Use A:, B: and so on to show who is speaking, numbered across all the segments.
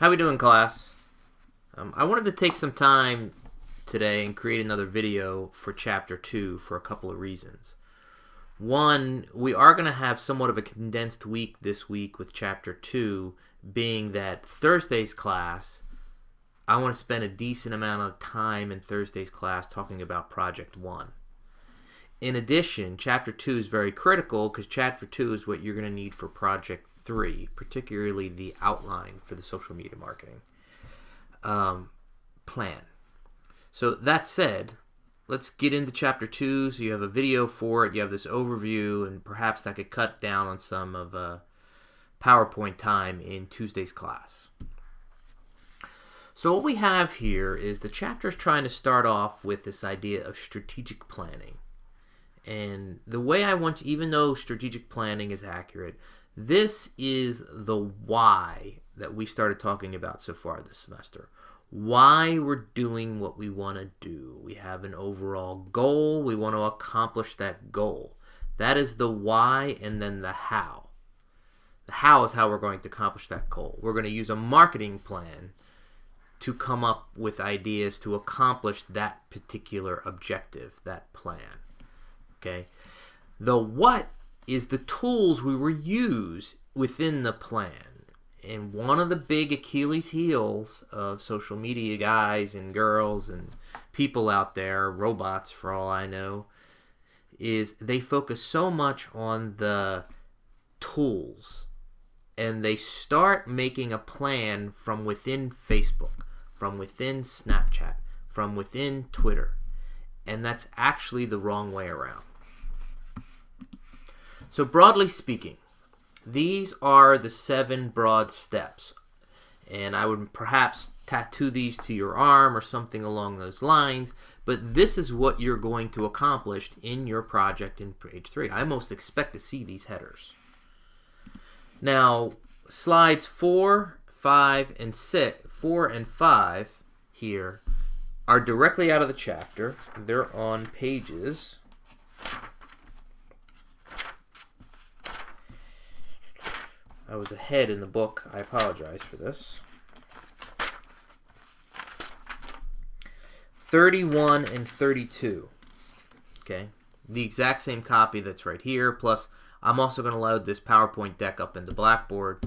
A: How we doing, class? I wanted to take some time today and create another video for Chapter 2 for a couple of reasons. One, we are going to have somewhat of a condensed week this week with Chapter 2, being that Thursday's class, I want to spend a decent amount of time in Thursday's class talking about Project 1. In addition, Chapter 2 is very critical because Chapter 2 is what you're going to need for Project 3, particularly the outline for the social media marketing plan. So that said, let's get into Chapter 2 so you have a video for it, you have this overview, and perhaps that could cut down on some of PowerPoint time in Tuesday's class. So what we have here is the chapter is trying to start off with this idea of strategic planning. And the way I want to, even though strategic planning is accurate, this is the why that we started talking about so far this semester. Why we're doing what we want to do. We have an overall goal. We want to accomplish that goal. That is the why, and then the how. The how is how we're going to accomplish that goal. We're going to use a marketing plan to come up with ideas to accomplish that particular objective, that plan. Okay? The what is the tools we will use within the plan. And one of the big Achilles heels of social media guys and girls and people out there, robots for all I know, is they focus so much on the tools. And they start making a plan from within Facebook, from within Snapchat, from within Twitter. And that's actually the wrong way around. So broadly speaking, these are the 7 broad steps. And I would perhaps tattoo these to your arm or something along those lines. But this is what you're going to accomplish in your project in page 3. I most expect to see these headers. Now, slides 4, 5, and 5 here are directly out of the chapter. They're on pages. I was ahead in the book. I apologize for this. 31 and 32. Okay, the exact same copy that's right here. Plus, I'm also going to load this PowerPoint deck up into Blackboard.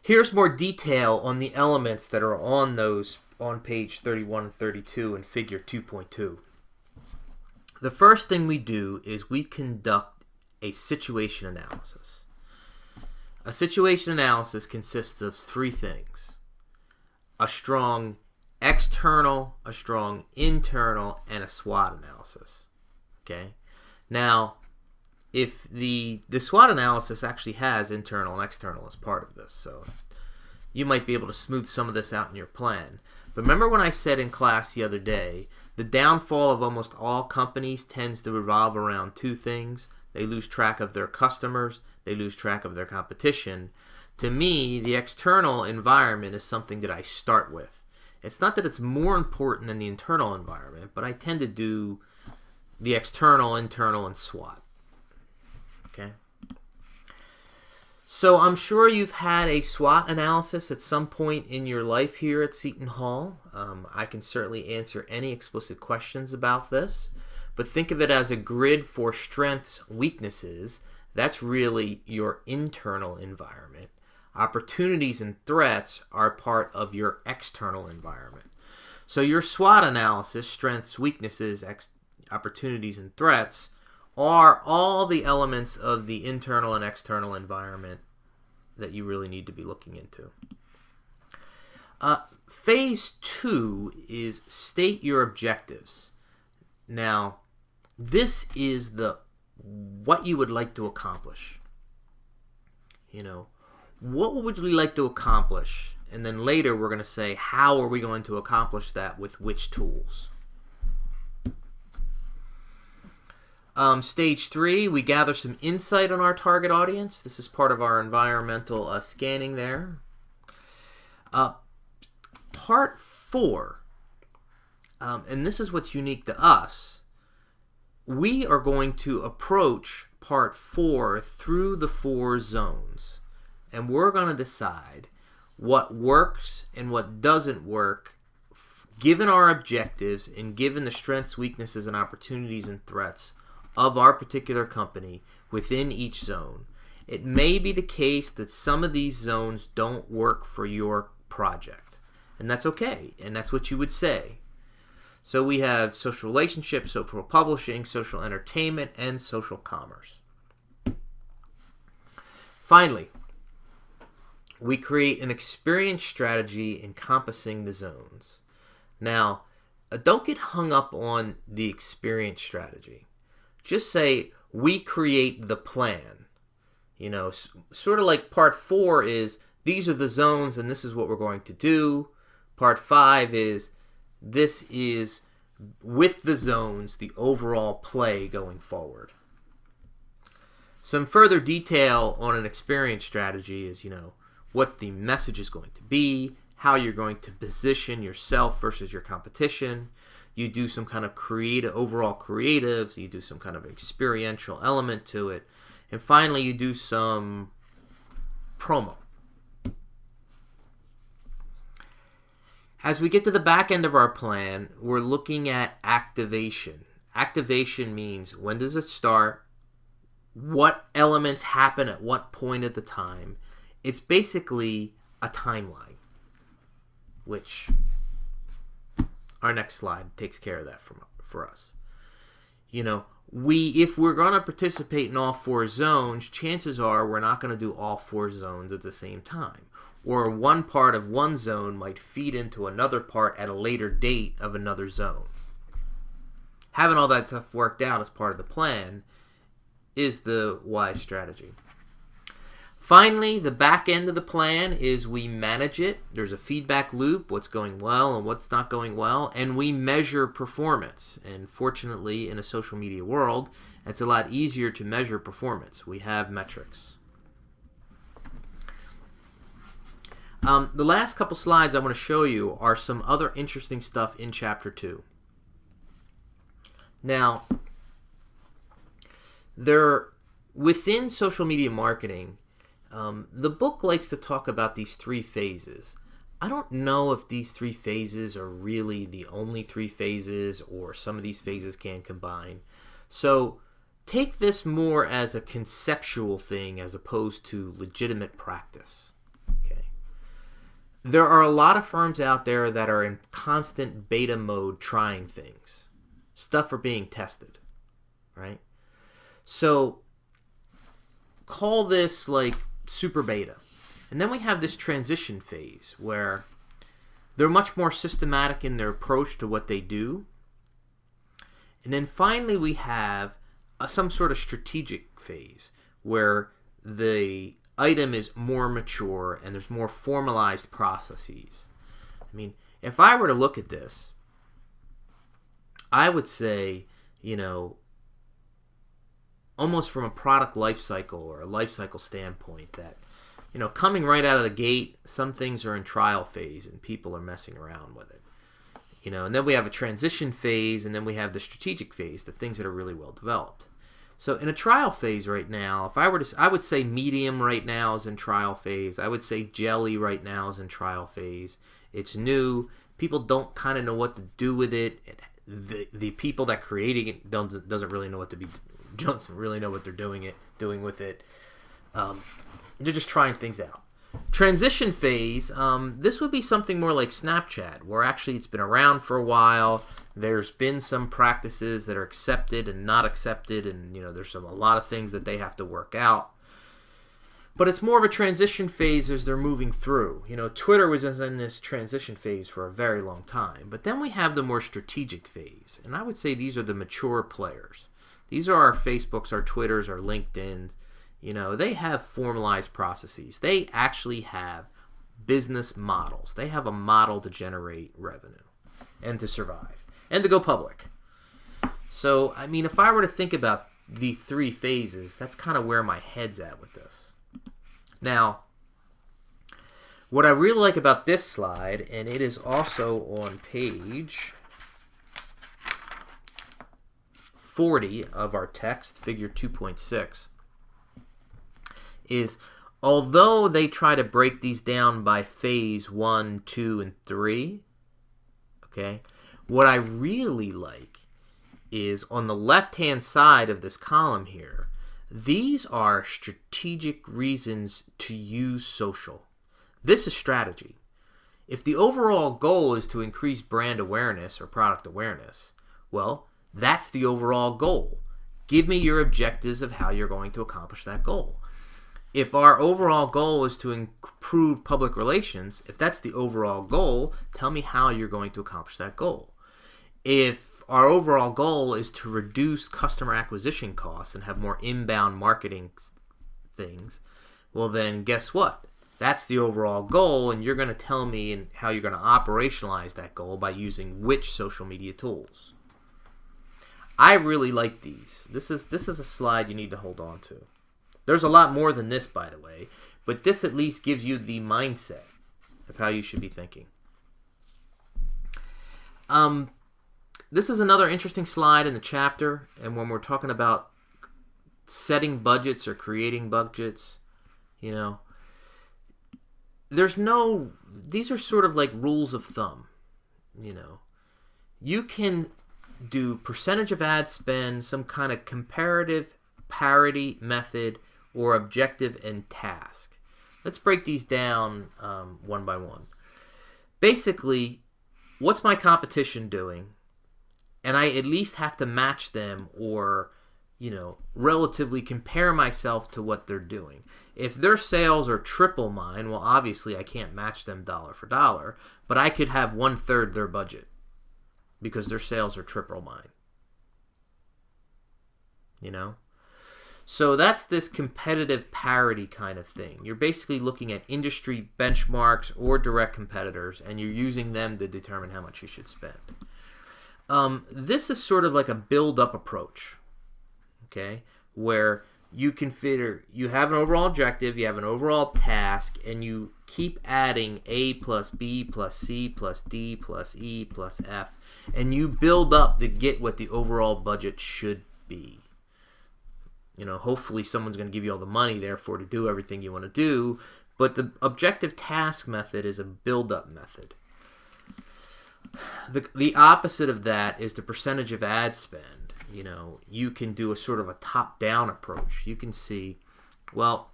A: Here's more detail on the elements that are on those on page 31 and 32 in Figure 2.2. The first thing we do is we conduct a situation analysis. A situation analysis consists of 3 things: a strong external, a strong internal, and a SWOT analysis. Okay? Now, if the SWOT analysis actually has internal and external as part of this, so you might be able to smooth some of this out in your plan. But remember when I said in class the other day, the downfall of almost all companies tends to revolve around 2 things. They lose track of their customers, they lose track of their competition. To me, the external environment is something that I start with. It's not that it's more important than the internal environment, but I tend to do the external, internal, and SWOT. Okay? So I'm sure you've had a SWOT analysis at some point in your life here at Seton Hall. I can certainly answer any explicit questions about this, but think of it as a grid for strengths, weaknesses. That's really your internal environment. Opportunities and threats are part of your external environment. So your SWOT analysis, strengths, weaknesses, opportunities, and threats, are all the elements of the internal and external environment that you really need to be looking into. Phase 2 is state your objectives. Now, this is what you would like to accomplish. You know, what would you like to accomplish? And then later we're going to say, how are we going to accomplish that with which tools? Stage 3, we gather some insight on our target audience. This is part of our environmental scanning there. Part 4, and this is what's unique to us, we are going to approach part 4 through the 4 zones. And we're going to decide what works and what doesn't work, given our objectives and given the strengths, weaknesses, and opportunities and threats of our particular company within each zone. It may be the case that some of these zones don't work for your project, and that's okay, and that's what you would say. So we have social relationships, social publishing, social entertainment, and social commerce. Finally, we create an experience strategy encompassing the zones. Now, don't get hung up on the experience strategy. Just say, we create the plan. You know, sort of like part 4 is, these are the zones and this is what we're going to do. Part 5 is, this is, with the zones, the overall play going forward. Some further detail on an experience strategy is, what the message is going to be, how you're going to position yourself versus your competition. You do some kind of overall creatives, you do some kind of experiential element to it, and finally you do some promo. As we get to the back end of our plan, we're looking at activation. Activation means, when does it start? What elements happen at what point at the time? It's basically a timeline, which our next slide takes care of that for us. If we're going to participate in all 4 zones, chances are we're not going to do all 4 zones at the same time. Or one part of one zone might feed into another part at a later date of another zone. Having all that stuff worked out as part of the plan is the wise strategy. Finally, the back end of the plan is we manage it. There's a feedback loop, what's going well and what's not going well, and we measure performance. And fortunately, in a social media world, it's a lot easier to measure performance. We have metrics. The last couple slides I want to show you are some other interesting stuff in Chapter 2. Now, within social media marketing, the book likes to talk about these 3 phases. I don't know if these 3 phases are really the only 3 phases, or some of these phases can combine. So take this more as a conceptual thing as opposed to legitimate practice. Okay. There are a lot of firms out there that are in constant beta mode trying things. Stuff are being tested, right? So call this like super beta. And then we have this transition phase where they're much more systematic in their approach to what they do. And then finally we have some sort of strategic phase where the item is more mature and there's more formalized processes. I mean, if I were to look at this, I would say, almost from a product life cycle or a life cycle standpoint, that coming right out of the gate, some things are in trial phase and people are messing around with it. And then we have a transition phase, and then we have the strategic phase, the things that are really well developed. So in a trial phase right now, I would say Medium right now is in trial phase. I would say Jelly right now is in trial phase. It's new. People don't kind of know what to do with it. The people that creating it doesn't really know what they're doing with it. They're just trying things out. Transition phase, this would be something more like Snapchat, where actually it's been around for a while. There's been some practices that are accepted and not accepted, and there's a lot of things that they have to work out. But it's more of a transition phase as they're moving through. Twitter was in this transition phase for a very long time. But then we have the more strategic phase, and I would say these are the mature players. These are our Facebooks, our Twitters, our LinkedIns. They have formalized processes. They actually have business models. They have a model to generate revenue and to survive and to go public. So, I mean, if I were to think about the 3 phases, that's kind of where my head's at with this. Now, what I really like about this slide, and it is also on page 40 of our text, figure 2.6, is although they try to break these down by phase 1, 2, and 3, okay, what I really like is on the left-hand side of this column here, these are strategic reasons to use social. This is strategy. If the overall goal is to increase brand awareness or product awareness, well, that's the overall goal. Give me your objectives of how you're going to accomplish that goal. If our overall goal is to improve public relations, if that's the overall goal, tell me how you're going to accomplish that goal. If our overall goal is to reduce customer acquisition costs and have more inbound marketing things, well then guess what? That's the overall goal, and you're going to tell me how you're going to operationalize that goal by using which social media tools. I really like these. This is a slide you need to hold on to. There's a lot more than this, by the way, but this at least gives you the mindset of how you should be thinking. This is another interesting slide in the chapter, and when we're talking about setting budgets or creating budgets, you know, these are sort of like rules of thumb, you know. You can do percentage of ad spend, some kind of comparative parity method, or objective and task. Let's break these down one by one. Basically, what's my competition doing? And I at least have to match them or, you know, relatively compare myself to what they're doing. If their sales are triple mine, well, obviously I can't match them dollar for dollar, but I could have 1/3 their budget because their sales are triple mine. You know? So that's this competitive parity kind of thing. You're basically looking at industry benchmarks or direct competitors, and you're using them to determine how much you should spend. This is sort of like a build-up approach, okay, where you have an overall objective, you have an overall task, and you keep adding A plus B plus C plus D plus E plus F, and you build up to get what the overall budget should be. You know, hopefully someone's going to give you all the money, therefore, to do everything you want to do, but the objective task method is a build-up method. The opposite of that is the percentage of ad spend. You know, you can do a sort of a top-down approach. You can see, well,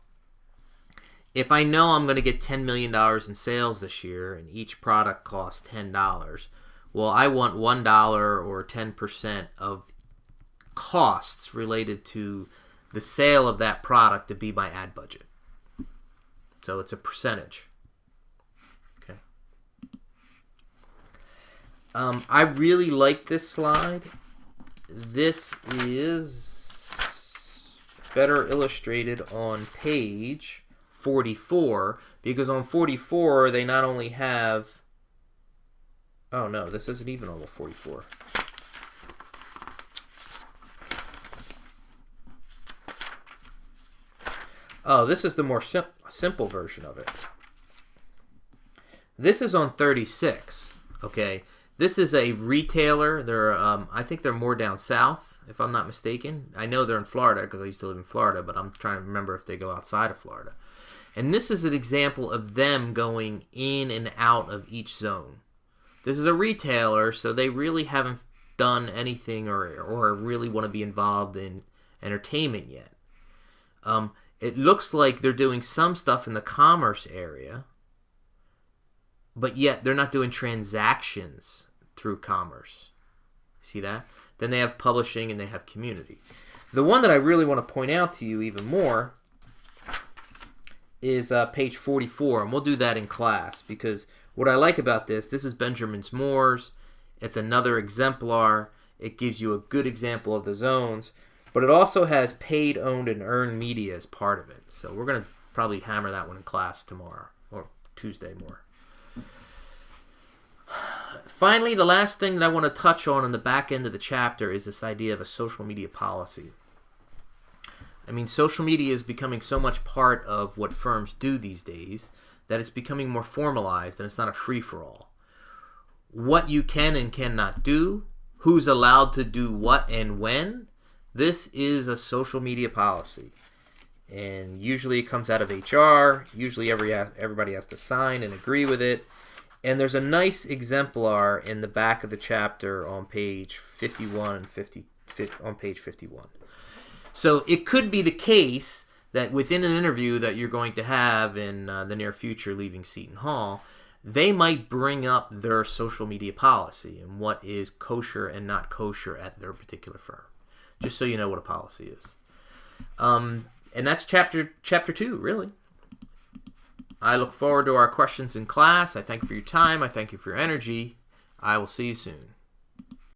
A: if I know I'm going to get $10 million in sales this year and each product costs $10, well, I want $1 or 10% of costs related to the sale of that product to be my ad budget. So it's a percentage. Okay. I really like this slide. This is better illustrated on page 44, because on 44 they not only have, oh no, this isn't even on 44. Oh, this is the more simple version of it. This is on 36, okay? This is a retailer. They're, I think they're more down south, if I'm not mistaken. I know they're in Florida because I used to live in Florida, but I'm trying to remember if they go outside of Florida. And this is an example of them going in and out of each zone. This is a retailer, so they really haven't done anything or really want to be involved in entertainment yet. It looks like they're doing some stuff in the commerce area, but yet they're not doing transactions through commerce. See that? Then they have publishing and they have community. The one that I really want to point out to you even more is page 44, and we'll do that in class, because what I like about this is Benjamin Moore's. It's another exemplar. It gives you a good example of the zones, but it also has paid, owned, and earned media as part of it. So we're going to probably hammer that one in class tomorrow, or Tuesday more. Finally, the last thing that I want to touch on the back end of the chapter is this idea of a social media policy. I mean, social media is becoming so much part of what firms do these days that it's becoming more formalized and it's not a free-for-all. What you can and cannot do, who's allowed to do what and when, this is a social media policy. And usually it comes out of HR. Usually everybody has to sign and agree with it. And there's a nice exemplar in the back of the chapter on page 51 and on page 51. So it could be the case that within an interview that you're going to have in the near future leaving Seton Hall, they might bring up their social media policy and what is kosher and not kosher at their particular firm, just so you know what a policy is. And that's chapter 2, really. I look forward to our questions in class. I thank you for your time. I thank you for your energy. I will see you soon.